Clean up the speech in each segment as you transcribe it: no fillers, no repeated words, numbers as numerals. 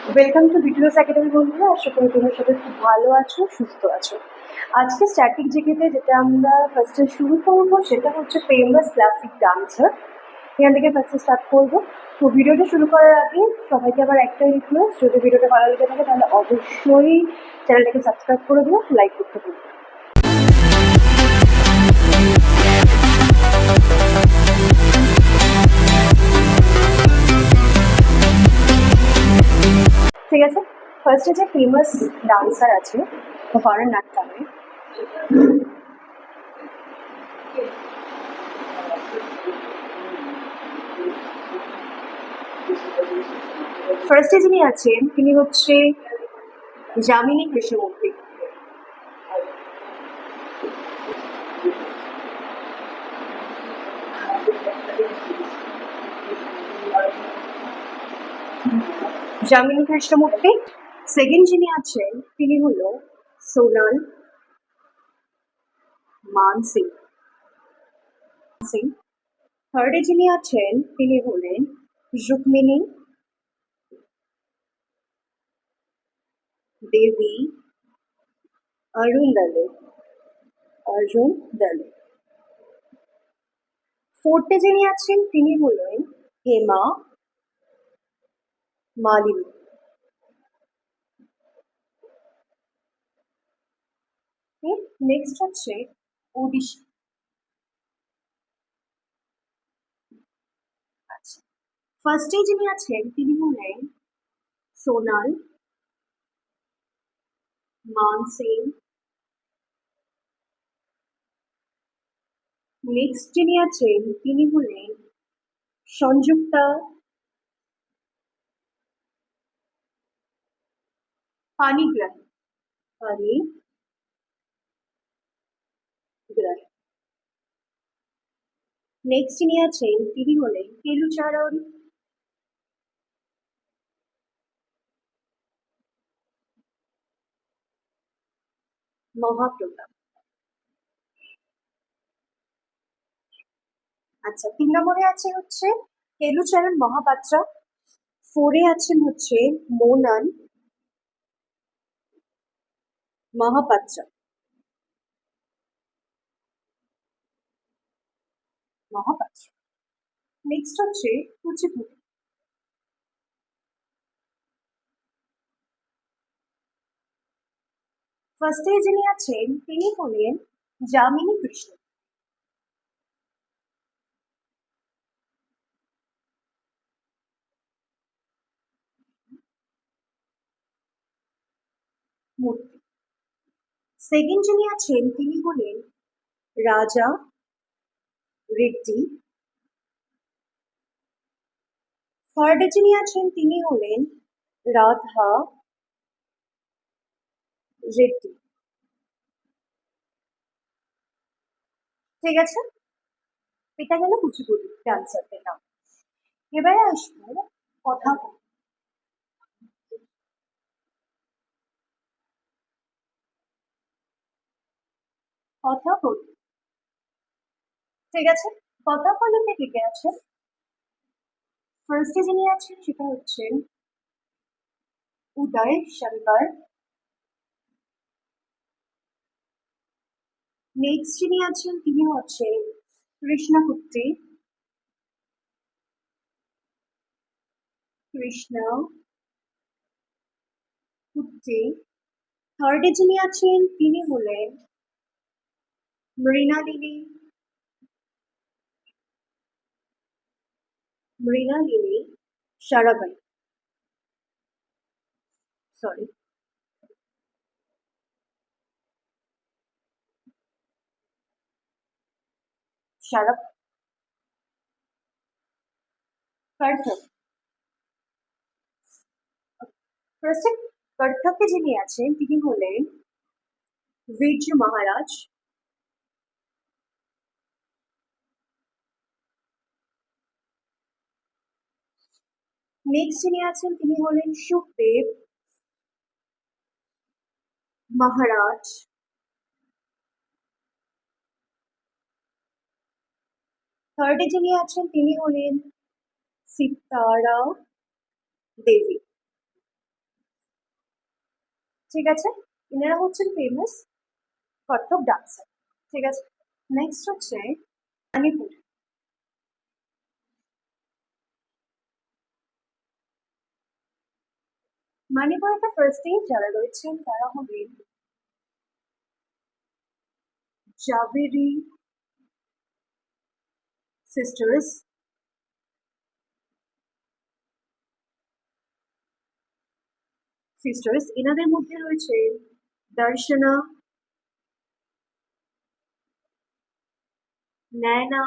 Welcome to BTS academy বন্ধুরা। আশা করি তোমরা সবাই খুব ভালো আছো, সুস্থ আছো। আজকে স্ট্যাটিক জিকেতে যেটা আমরা ফার্স্টে শুরু করবো সেটা হচ্ছে ফেমাস ক্লাসিক ডান্সার। এখান থেকে ফার্স্টে স্টার্ট করবো। তো ভিডিওটা শুরু করার আগে সবাইকে আবার একটাই রিকোয়েস্ট, যদি ভিডিওটা ভালো লেগে থাকে তাহলে অবশ্যই চ্যানেলটাকে সাবস্ক্রাইব করে দিও, লাইক করতে ভুলবে না। ঠিক আছে, ফার্স্টে যে ফেমাস ডান্সার আছে ভারতনাট্যমে, ফার্স্টে যিনি আছেন তিনি হচ্ছে যামিনী কৃষ্ণমূর্তি। যামিনী কৃষ্ণমূর্তি। সেকেন্ড যিনি আছেন তিনি হলো সোনাল মানসিং। থার্ডে যিনি আছেন তিনি হলেন রুক্মিণী দেবী অরুণ দলে। ফোর্থে যিনি আছেন তিনি হলেন হেমা মালিনী। নেক্সট হচ্ছে ওডিশি। আচ্ছা, ফার্স্টে যিনি আছেন তিনি হলেন সোনাল মানসিং। নেক্সট যিনি আছেন তিনি হলেন সংযুক্তা পানিগ্রাহী। নেক্সট যিনি আছেন তিনি হলেন কেলুচারণ মহাপ্রতাপ। আচ্ছা, 3 নম্বরে আছে হচ্ছে কেলুচারণ মহাপাত্র। 4-এ আছেন হচ্ছে মোনাল মহাপাত্র। নেক্সট হচ্ছে কুচিপুড়ি। ফার্স্টে যিনি আছেন তিনি হলেন যামিনী কৃষ্ণ মূর্তি। সেকেন্ড যিনি আছেন তিনি হলেন রাজা রেড্ডি। থার্ডে যিনি আছেন তিনি হলেন রাধা রেড্ডি। ঠিক আছে, এটা গেল কুচিপুড়ি ডান্সারদের নাম। এবারে আসবো কথা বলি। ঠিক আছে, কথা বলতে কে কে আছে? ফার্স্টে যিনি আছেন সেটা হচ্ছেন উদয় শঙ্কর। নেক্সট যিনি আছেন তিনি হচ্ছেন কৃষ্ণকুট্টি। থার্ডে যিনি আছেন তিনি হলেন মৃণালিনী সারাভাই। সরি, সারা কর্থক। ফার্স্টে কর্থকে যিনি আছেন তিনি হলেন বিরজু মহারাজ। নেক্সট যিনি আছেন তিনি হলেন সুখদেব মহারাজ। থার্ডে যিনি আছেন তিনি হলেন সিতারা দেবী। ঠিক আছে, এনারা হচ্ছেন ফেমাস কত্থক ডান্সার। ঠিক আছে, নেক্সট হচ্ছে মণিপুর। মণিপুরেতে ফার্স্টেই যারা রয়েছেন তারা হবেন জাভেরি সিস্টার্স। এনাদের মধ্যে রয়েছে দর্শনা, নয়না,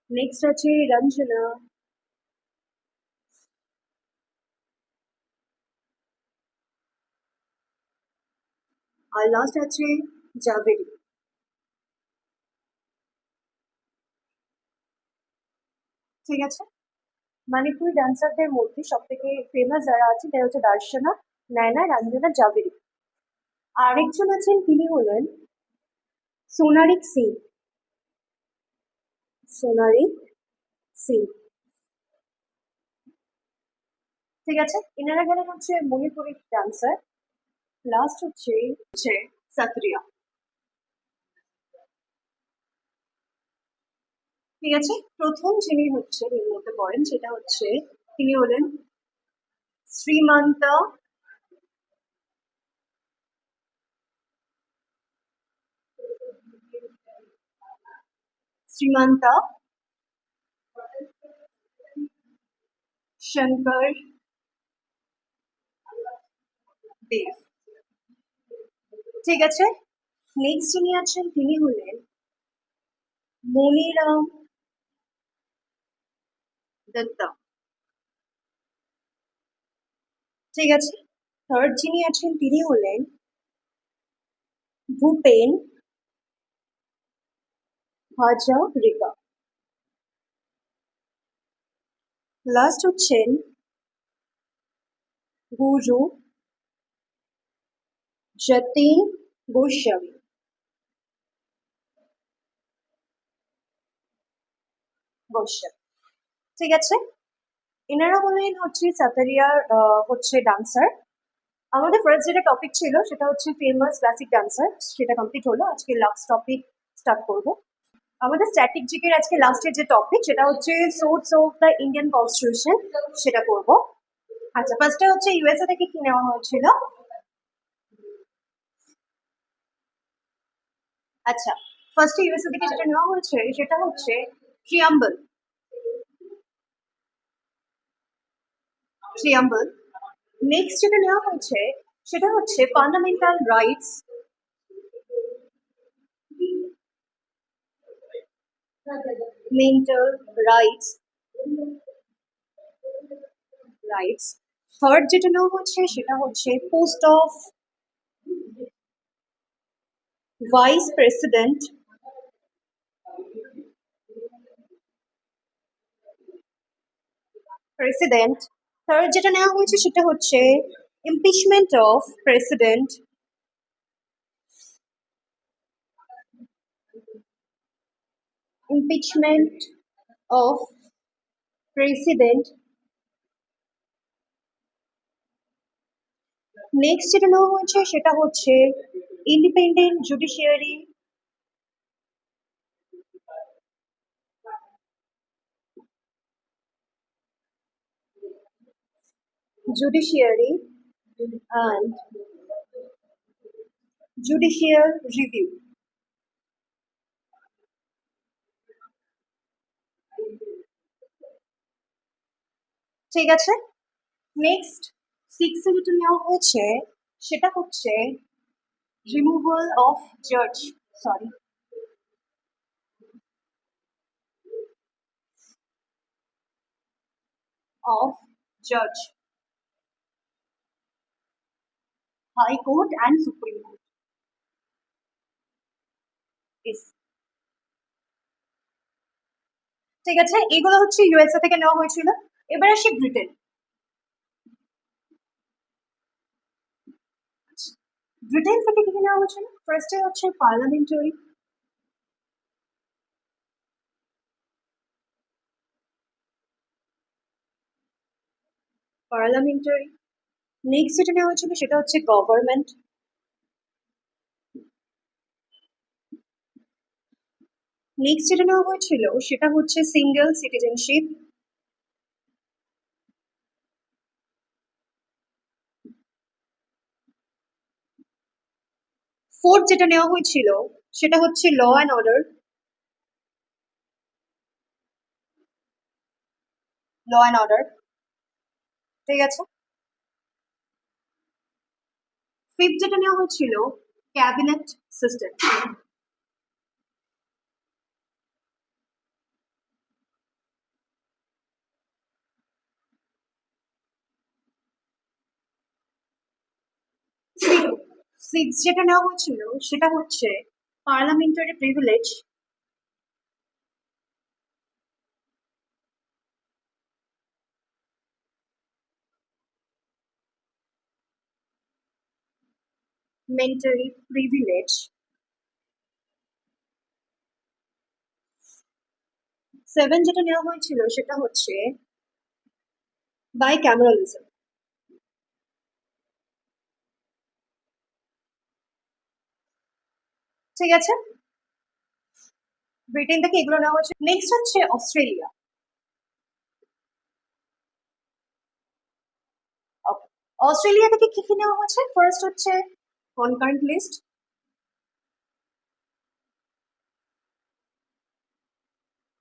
নেক্সট আছে রঞ্জনা, আর লাস্ট আছে জাভেরি। ঠিক আছে, মণিপুরি ডান্সারদের মধ্যে সব থেকে ফেমাস যারা আছে তারা হচ্ছে দর্শনা, নয়না, রঞ্জনা, জাভেরি। আরেকজন আছেন, তিনি হলেন সোনারিক সিং। সোনারিক সিং। ঠিক আছে, এনারা গেলেন হচ্ছে মণিপুরি ডান্সার। লাস্ট হচ্ছে সাত্রিয়া। ঠিক আছে, প্রথম যিনি হচ্ছে এর মধ্যে পড়েন সেটা হচ্ছে তিনি হলেন শ্রীমান্তা শ্রীমান্তা শঙ্কর দেব। ঠিক আছে, নেক্সট যিনি আছেন তিনি হলেন মনিরাম দত্তা। ঠিক আছে, থার্ড যিনি আছেন তিনি হলেন ভূপেন হাজারিকা। লাস্ট হচ্ছেন গুরু যতীন গোস্বামী। ঠিক আছে, এনারা হলেন হচ্ছে সাতারিয়ার হচ্ছে ডান্সার। আমাদের ফার্স্ট যেটা টপিক ছিল সেটা হচ্ছে ফেমাস ক্লাসিক ডান্সার, সেটা কমপ্লিট হলো। আজকে লাস্ট টপিক স্টার্ট করব। আমাদের স্ট্যাটিক জিকের আজকে লাস্টের যে টপিক সেটা হচ্ছে source of the Indian constitution, সেটা করব। আচ্ছা, ফার্স্টে হচ্ছে ইউএসএ থেকে কি নেওয়া হয়েছিল? আচ্ছা, ফার্স্টে ইউএসএ থেকে যেটা নেওয়া হয়েছে সেটা হচ্ছে প্রিয়াম্বল। প্রিয়াম্বল। নেক্সট যেটা নেওয়া হয়েছে সেটা হচ্ছে fundamental rights. Mental rights. Rights. Third যেটা নেওয়া হচ্ছে সেটা হচ্ছে post of vice president. President. Third যেটা নেওয়া হয়েছে সেটা হচ্ছে impeachment of president. Impeachment of president. Next যেটা নেওয়া হয়েছে সেটা হচ্ছে independent judiciary. Judiciary and judicial review। ঠিক আছে, নেক্সট সিক্স যেটা নেওয়া হয়েছে সেটা হচ্ছে রিমুভাল অফ জাজ। সরি, অফ জাজ, high court and supreme court. ঠিক আছে, এগুলো হচ্ছে ইউএসএ থেকে নেওয়া হয়েছিল। এবার আসি ব্রিটেন। ব্রিটেন থেকে কি নেওয়া হয়েছিল? ফার্স্টে হচ্ছে পার্লামেন্টারি। পার্লামেন্টারি। নেক্সট যেটা নেওয়া হয়েছিল সেটা হচ্ছে গভর্নমেন্ট। নেক্সট যেটা নেওয়া হয়েছিল সেটা হচ্ছে সিঙ্গেল সিটিজেনশিপ। ফোর্থ যেটা নেওয়া হয়েছিল সেটা হচ্ছে law and order. Law and order, ঠিক আছে। ফিফথ যেটা নেওয়া হয়েছিল ক্যাবিনেট সিস্টেম। সিক্স যেটা নেওয়া হয়েছিল সেটা হচ্ছে পার্লামেন্টারি প্রিভিলেজ। মেন্টারি প্রিভিলেজ। সেভেন যেটা নেওয়া হয়েছিল সেটা হচ্ছে বাই ক্যামেরালিজম। ঠিক আছে, ব্রিটেন থেকে এগুলো নেওয়া হয়েছে। নেক্সট হচ্ছে অস্ট্রেলিয়া। অস্ট্রেলিয়া থেকে কি কি নেওয়া হয়েছে? ফার্স্ট হচ্ছে কনকারেন্ট লিস্ট।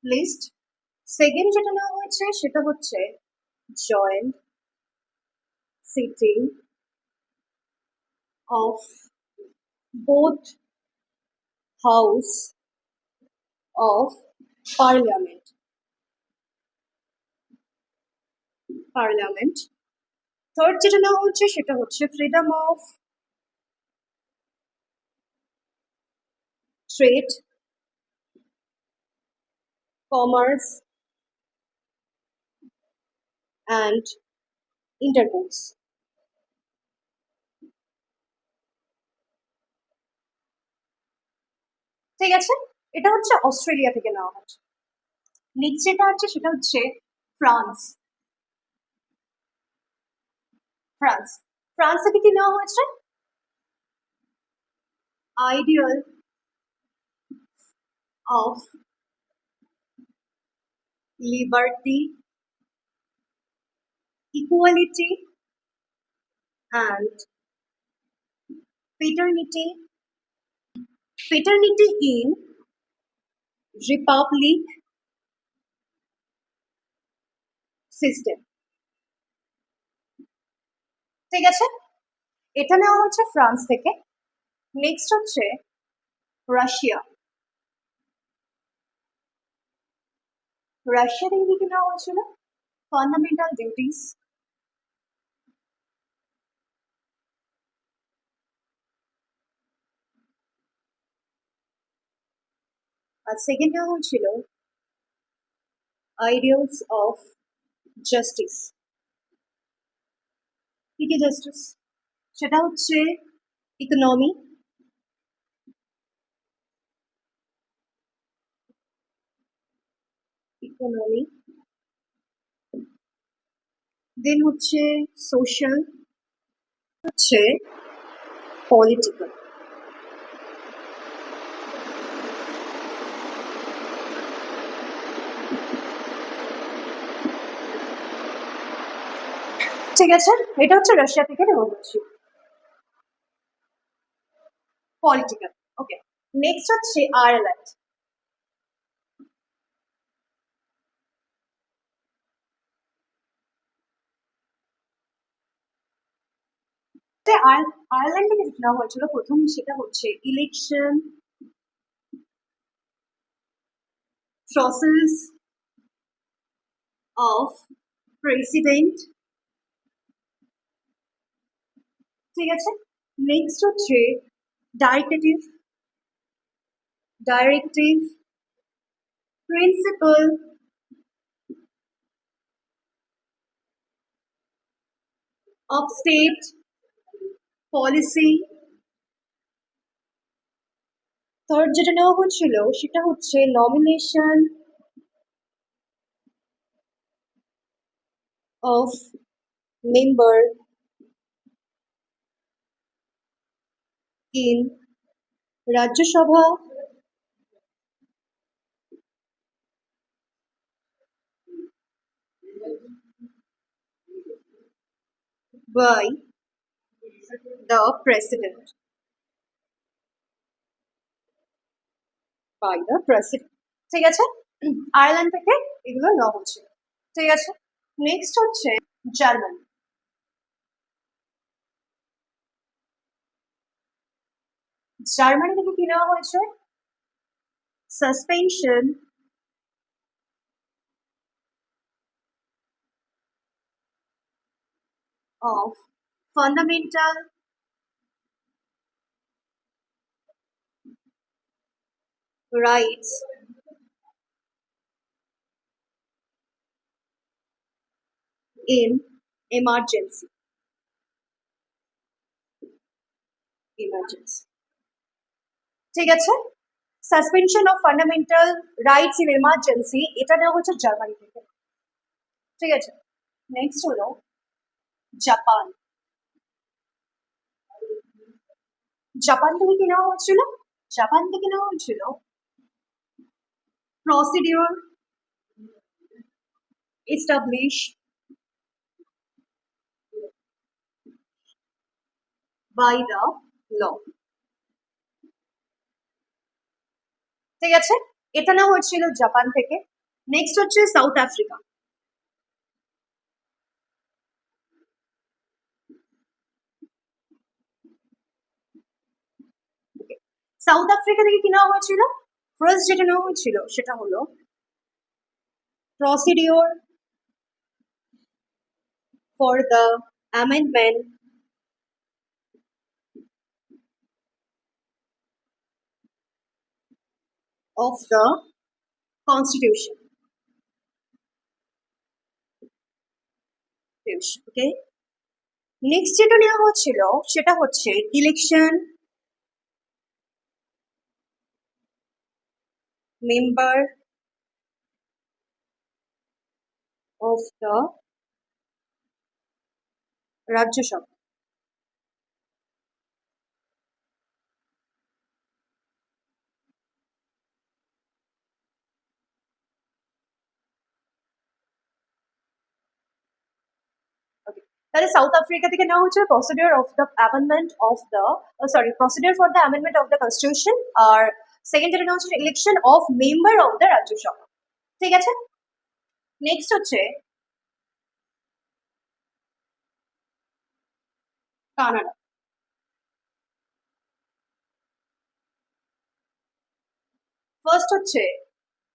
লিস্ট। সেকেন্ড যেটা নেওয়া হয়েছে সেটা হচ্ছে joint sitting of both house of parliament. Parliament. Third যেটা নেওয়া হচ্ছে সেটা হচ্ছে freedom of trade, commerce and intercourse. ঠিক আছে, এটা হচ্ছে অস্ট্রেলিয়া থেকে নেওয়া হচ্ছে। নেক্সট যেটা আছে সেটা হচ্ছে ফ্রান্স। ফ্রান্স। ফ্রান্স থেকে কি নেওয়া হয়েছে? Ideal of liberty, equality and fraternity. Fraternity in Republic system. ঠিক আছে, এটা নেওয়া হচ্ছে ফ্রান্স থেকে। নেক্সট হচ্ছে রাশিয়া। রাশিয়া থেকে কি কি নেওয়া হয়েছিল? Fundamental duties. আর সেকেন্ড নেওয়া হয়েছিল আইডিয়ালস অফ জাস্টিস। কি কি জাস্টিস? সেটা হচ্ছে ইকোনমি, ইকোনমি, দেন হচ্ছে সোশ্যাল, হচ্ছে পলিটিক্যাল। ঠিক আছে, এটা হচ্ছে রাশিয়া থেকে নেওয়া হচ্ছে পলিটিক্যাল। ওকে, নেক্সট হচ্ছে আয়ারল্যান্ড। আয়ারল্যান্ড থেকে যেটা নেওয়া হয়েছিল প্রথম সেটা হচ্ছে ইলেকশন প্রসেস অফ প্রেসিডেন্ট। ঠিক আছে, নেক্সট হচ্ছে directive, directive principle of state policy. Third যেটা নেওয়া হয়েছিল সেটা হচ্ছে nomination of member in Rajya Sabha by the president. By the president. ঠিক আছে, আয়ারল্যান্ড থেকে এগুলো নেওয়া হচ্ছে। ঠিক আছে, নেক্সট হচ্ছে জার্মানি। জার্মানি থেকে কি নেওয়া হয়েছে? Suspension of fundamental rights in emergency. Emergency. ঠিক আছে, suspension of fundamental rights in emergency, এটা নেওয়া হচ্ছে জার্মানি থেকে। ঠিক আছে, নেক্সট হলো জাপান। জাপান থেকে কি নেওয়া হচ্ছিল? জাপান থেকে নেওয়া হয়েছিল procedure establish by the law. ঠিক আছে, এটা নেওয়া হয়েছিল জাপান থেকে। নেক্সট হচ্ছে সাউথ আফ্রিকা। সাউথ আফ্রিকা থেকে কি নেওয়া হয়েছিল? ফার্স্ট যেটা নেওয়া হয়েছিল সেটা হলো procedure for the amendment of the constitution. Okay, next যেটা নেওয়া হচ্ছিল সেটা হচ্ছে election member of the Rajya Sabha. তাহলে সাউথ আফ্রিকা থেকে নেওয়া হচ্ছে procedure of the amendment of the procedure for the amendment of the constitution, আর সেকেন্ড যেটা নেওয়া হচ্ছে election of member of the Rajya Sabha. ঠিক আছে, নেক্সট হচ্ছে কানাডা। ফার্স্ট হচ্ছে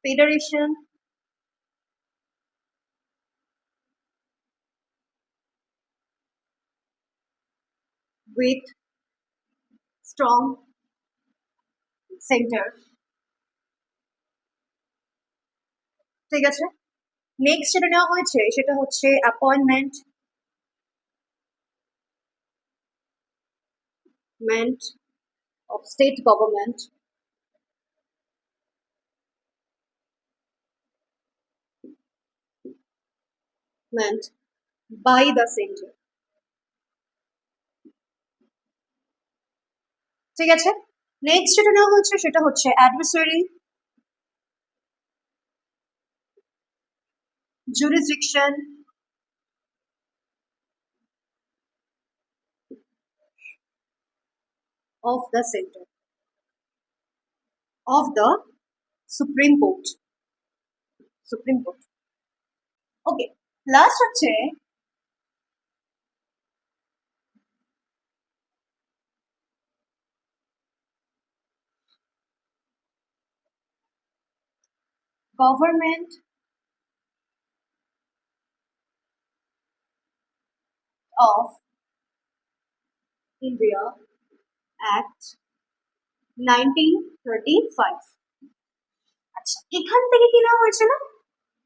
ফেডারেশন উইথ স্ট্রং সেন্টার। ঠিক আছে, নেক্সট যেটা নেওয়া হয়েছে সেটা হচ্ছে appointment of state government by the centre. ঠিক আছে, নেক্সট যেটা নেওয়া হচ্ছে সেটা হচ্ছে adversary jurisdiction of the center of the Supreme Court. Supreme Court. Okay, last হচ্ছে গভর্নমেন্ট অফ ইন্ডিয়া অ্যাক্ট 1935। আচ্ছা, এখান থেকে কি নেওয়া হয়েছিল?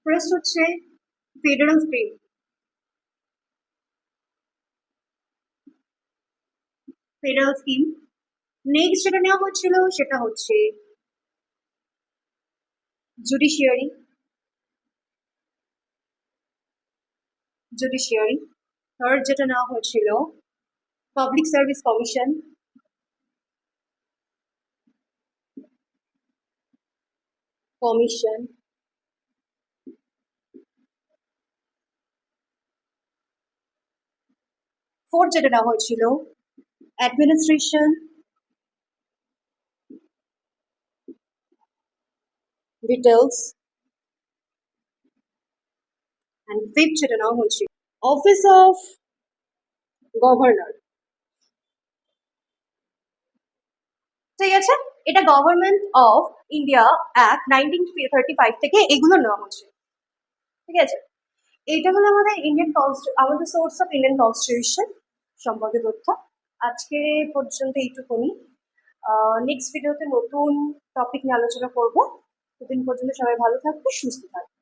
ফার্স্ট হচ্ছে federal scheme, federal scheme. Next যেটা নেওয়া হচ্ছিল সেটা হচ্ছে জুডিশিয়ারি, জুডিশিয়ারি। থার্ড যেটা নেওয়া হয়েছিল public service commission, commission. Fourth যেটা নেওয়া হয়েছিল অ্যাডমিনিস্ট্রেশন ডিটেলস, অ্যান্ড ফিফথ যেটা নেওয়া হয়েছিল অফিস অফ গভর্নর। ঠিক আছে, এটা গভর্নমেন্ট অফ ইন্ডিয়া অ্যাক্ট 1935 থেকে এগুলো নেওয়া হচ্ছে। ঠিক আছে, এইটা হলো আমাদের আমাদের সোর্স অফ ইন্ডিয়ান কনস্টিটিউশন সম্পর্কে তথ্য। আজকে পর্যন্ত এইটুকুনি। নেক্সট ভিডিওতে নতুন টপিক নিয়ে আলোচনা করবো। ততদিন পর্যন্ত সবাই ভালো থাকবে, সুস্থ থাকবে।